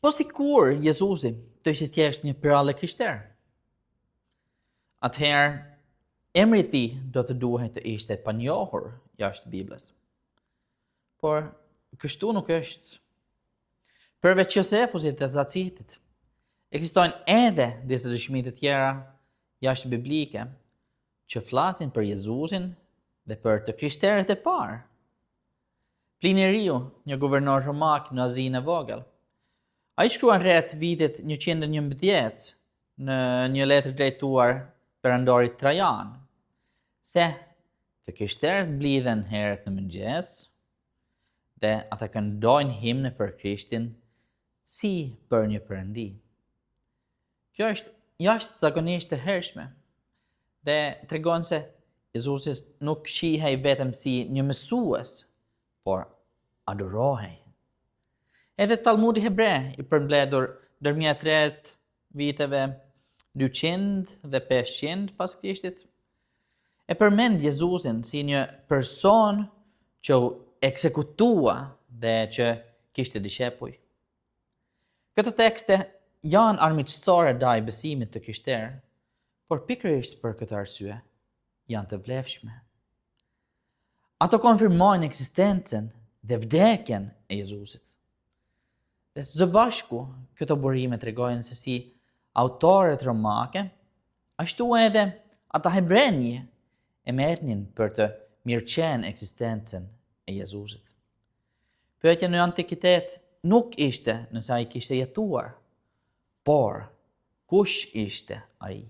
Po si kur Jezusi të ishte thjesht një pirale krishter? Atëherë, emri I tij do të duhet të ishte panjohur jashtë Biblës. Por kështu nuk është. Përveç Josefusit dhe Tacitit, ekzistojnë edhe disa dëshmi të tjera jashtë biblike që flasin për Jezusin dhe për të krishterët e parë. Plini I Riu, një guvernor romak në Azinë e vogël, ai shkruan rreth vitit 111 në një letër drejtuar perandorit Trajan, se të krishterët blidhen herët në mëngjes dhe ata këndojnë himne për Krishtin si për një perëndi. Kjo është jashtëzakonisht e hershme dhe tregon se Jezusi nuk shihej vetëm si një mësues, por adurohej. Edhe Talmudi hebre I përmbledhur ndërmjet viteve 200 dhe 500 pas Krishtit e përmend Jezusin si një person që u eksekutua dhe që kishte dishepuj. Këto tekste janë armiqësore ndaj besimit të krishterë, por pikërisht për këtë arsye janë të vlefshme. Ato konfirmojnë ekzistencën dhe vdekjen e Jezusit. Dhe së bashku, këto burime tregojnë se si autorët romake, ashtu edhe ata hebrenj e merrnin për të mirëqenë ekzistencën e Jezusit. Pyetja në antikitet nuk ishte nëse ai kishte jetuar, por kush ishte ai?